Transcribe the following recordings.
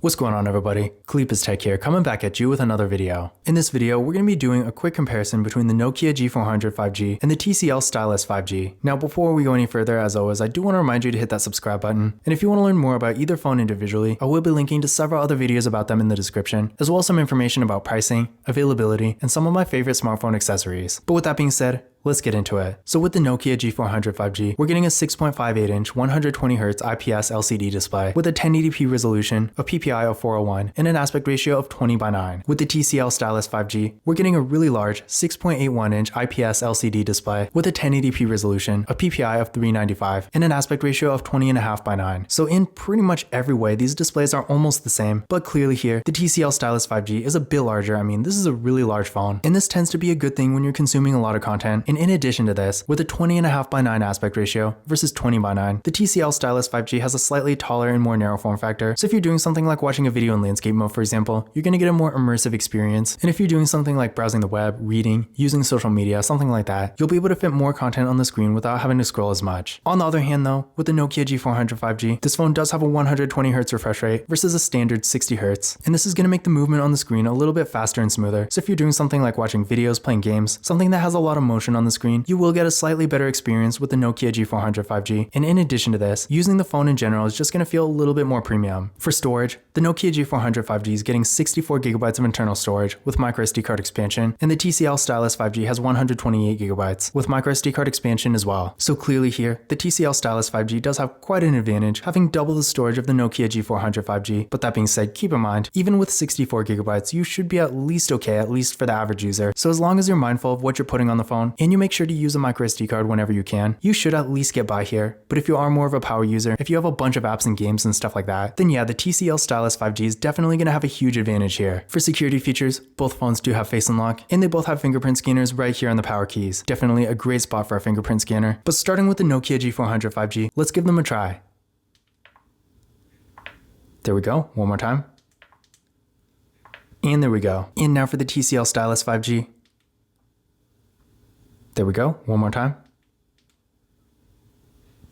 What's going on, everybody? Cleepus Tech here, coming back at you with another video. In this video, we're going to be doing a quick comparison between the Nokia G400 5G and the TCL Stylus 5G. Now, before we go any further, as always, I do want to remind you to hit that subscribe button. And if you want to learn more about either phone individually, I will be linking to several other videos about them in the description, as well as some information about pricing, availability, and some of my favorite smartphone accessories. But with that being said, let's get into it. So with the Nokia G400 5G, we're getting a 6.58-inch 120Hz IPS LCD display with a 1080p resolution, a PPI of 401, and an aspect ratio of 20:9. With the TCL Stylus 5G, we're getting a really large 6.81-inch IPS LCD display with a 1080p resolution, a PPI of 395, and an aspect ratio of 20.5:9. So in pretty much every way, these displays are almost the same, but clearly here, the TCL Stylus 5G is a bit larger. I mean, this is a really large phone, and this tends to be a good thing when you're consuming a lot of content. And in addition to this, with a 20.5:9 aspect ratio versus 20:9, the TCL Stylus 5G has a slightly taller and more narrow form factor. So if you're doing something like watching a video in landscape mode, for example, you're going to get a more immersive experience. And if you're doing something like browsing the web, reading, using social media, something like that, you'll be able to fit more content on the screen without having to scroll as much. On the other hand though, with the Nokia G400 5G, this phone does have a 120Hz refresh rate versus a standard 60Hz. And this is going to make the movement on the screen a little bit faster and smoother. So if you're doing something like watching videos, playing games, something that has a lot of motion on the screen, you will get a slightly better experience with the Nokia G400 5G. And in addition to this, using the phone in general is just going to feel a little bit more premium. For storage, the Nokia G400 5G is getting 64GB of internal storage with microSD card expansion, and the TCL Stylus 5G has 128GB with microSD card expansion as well. So clearly here, the TCL Stylus 5G does have quite an advantage, having double the storage of the Nokia G400 5G. But that being said, keep in mind, even with 64GB, you should be at least okay, at least for the average user. So as long as you're mindful of what you're putting on the phone, and you make sure to use a microSD card whenever you can, you should at least get by here. But if you are more of a power user, if you have a bunch of apps and games and stuff like that, then yeah, the TCL Stylus 5G is definitely going to have a huge advantage here. For security features, both phones do have Face Unlock, and they both have fingerprint scanners right here on the power keys. Definitely a great spot for a fingerprint scanner. But starting with the Nokia G400 5G, let's give them a try. There we go, one more time. And there we go. And now for the TCL Stylus 5G. There we go, one more time.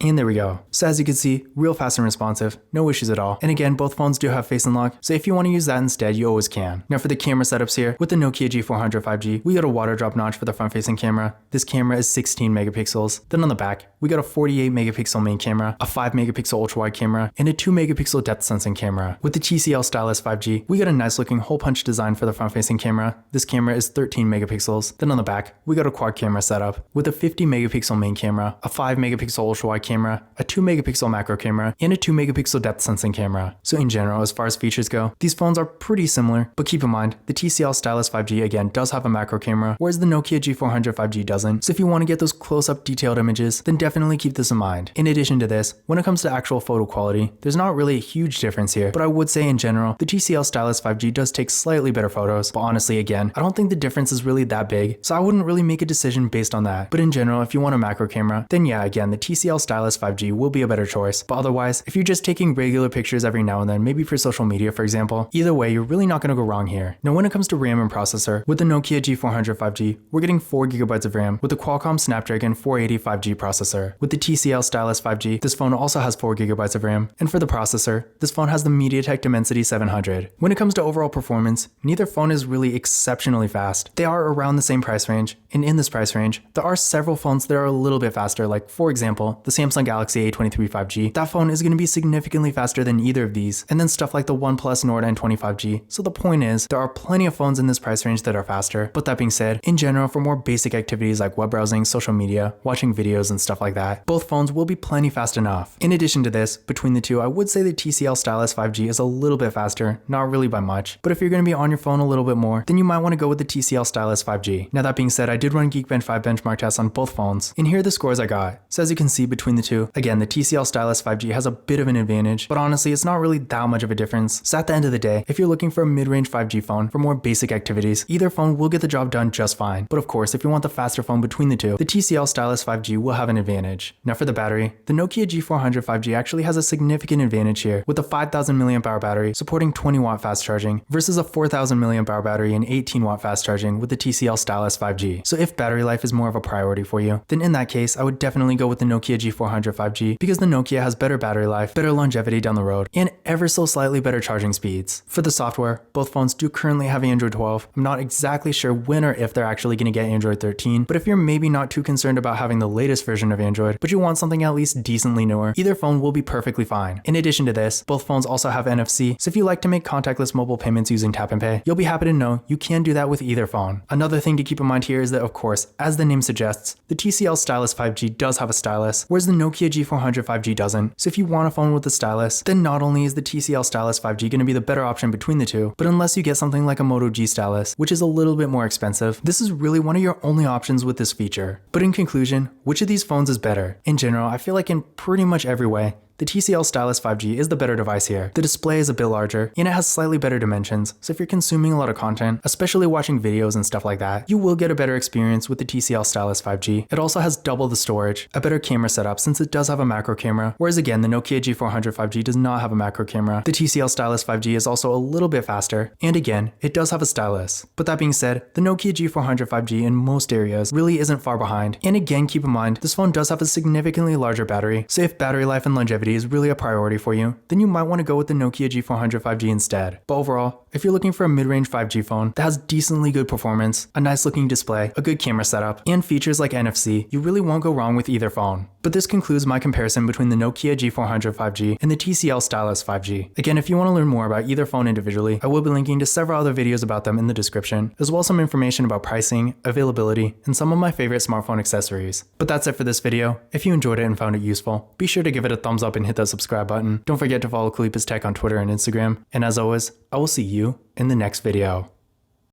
And there we go. So as you can see, real fast and responsive, no issues at all. And again, both phones do have Face Unlock, so if you want to use that instead, you always can. Now for the camera setups here, with the Nokia G400 5G, we got a water drop notch for the front facing camera. This camera is 16 megapixels. Then on the back, we got a 48 megapixel main camera, a 5 megapixel ultra wide camera, and a 2 megapixel depth sensing camera. With the TCL Stylus 5G, we got a nice looking hole punch design for the front facing camera. This camera is 13 megapixels. Then on the back, we got a quad camera setup with a 50 megapixel main camera, a 5 megapixel ultra wide camera, a 2 megapixel macro camera, and a 2 megapixel depth sensing camera. So in general, as far as features go, these phones are pretty similar, but keep in mind, the TCL Stylus 5G again does have a macro camera, whereas the Nokia G400 5G doesn't. So if you want to get those close-up detailed images, then definitely keep this in mind. In addition to this, when it comes to actual photo quality, there's not really a huge difference here, but I would say in general, the TCL Stylus 5G does take slightly better photos, but honestly again, I don't think the difference is really that big, so I wouldn't really make a decision based on that. But in general, if you want a macro camera, then yeah, again, the TCL Stylus 5G will be a better choice. But otherwise, if you're just taking regular pictures every now and then, maybe for social media for example, either way, you're really not going to go wrong here. Now when it comes to RAM and processor, with the Nokia G400 5G, we're getting 4GB of RAM with the Qualcomm Snapdragon 480 5G processor. With the TCL Stylus 5G, this phone also has 4GB of RAM, and for the processor, this phone has the MediaTek Dimensity 700. When it comes to overall performance, neither phone is really exceptionally fast. They are around the same price range, and in this price range, there are several phones that are a little bit faster, like for example, the Samsung Galaxy A23 5G. That phone is going to be significantly faster than either of these, and then stuff like the OnePlus Nord N20 5G. So the point is, there are plenty of phones in this price range that are faster, but that being said, in general, for more basic activities like web browsing, social media, watching videos and stuff like that, both phones will be plenty fast enough. In addition to this, between the two, I would say the TCL Stylus 5G is a little bit faster, not really by much, but if you're going to be on your phone a little bit more, then you might want to go with the TCL Stylus 5G. Now that being said, I did run Geekbench 5 benchmark tests on both phones, and here are the scores I got. So as you can see between the two, again, the TCL Stylus 5G has a bit of an advantage, but honestly, it's not really that much of a difference. So at the end of the day, if you're looking for a mid-range 5G phone for more basic activities, either phone will get the job done just fine. But of course, if you want the faster phone between the two, the TCL Stylus 5G will have an advantage. Now for the battery, the Nokia G400 5G actually has a significant advantage here, with a 5000 mAh battery supporting 20W fast charging versus a 4000 mAh battery and 18W fast charging with the TCL Stylus 5G. So if battery life is more of a priority for you, then in that case, I would definitely go with the Nokia G400 G400 5G because the Nokia has better battery life, better longevity down the road, and ever so slightly better charging speeds. For the software, both phones do currently have Android 12. I'm not exactly sure when or if they're actually going to get Android 13, but if you're maybe not too concerned about having the latest version of Android, but you want something at least decently newer, either phone will be perfectly fine. In addition to this, both phones also have NFC, so if you like to make contactless mobile payments using Tap and Pay, you'll be happy to know you can do that with either phone. Another thing to keep in mind here is that, of course, as the name suggests, the TCL Stylus 5G does have a stylus, whereas the Nokia G400 5G doesn't. So if you want a phone with a stylus, then not only is the TCL Stylus 5G going to be the better option between the two, but unless you get something like a Moto G stylus, which is a little bit more expensive, this is really one of your only options with this feature. But in conclusion, which of these phones is better? In general, I feel like in pretty much every way, the TCL Stylus 5G is the better device here. The display is a bit larger, and it has slightly better dimensions, so if you're consuming a lot of content, especially watching videos and stuff like that, you will get a better experience with the TCL Stylus 5G. It also has double the storage, a better camera setup since it does have a macro camera, whereas again, the Nokia G400 5G does not have a macro camera. The TCL Stylus 5G is also a little bit faster, and again, it does have a stylus. But that being said, the Nokia G400 5G in most areas really isn't far behind, and again, keep in mind, this phone does have a significantly larger battery, so if battery life and longevity is really a priority for you, then you might want to go with the Nokia G400 5G instead. But overall, if you're looking for a mid-range 5G phone that has decently good performance, a nice looking display, a good camera setup, and features like NFC, you really won't go wrong with either phone. But this concludes my comparison between the Nokia G400 5G and the TCL Stylus 5G. Again, if you want to learn more about either phone individually, I will be linking to several other videos about them in the description, as well as some information about pricing, availability, and some of my favorite smartphone accessories. But that's it for this video. If you enjoyed it and found it useful, be sure to give it a thumbs up and hit that subscribe button. Don't forget to follow Kalipus Tech on Twitter and Instagram. And as always, I will see you in the next video.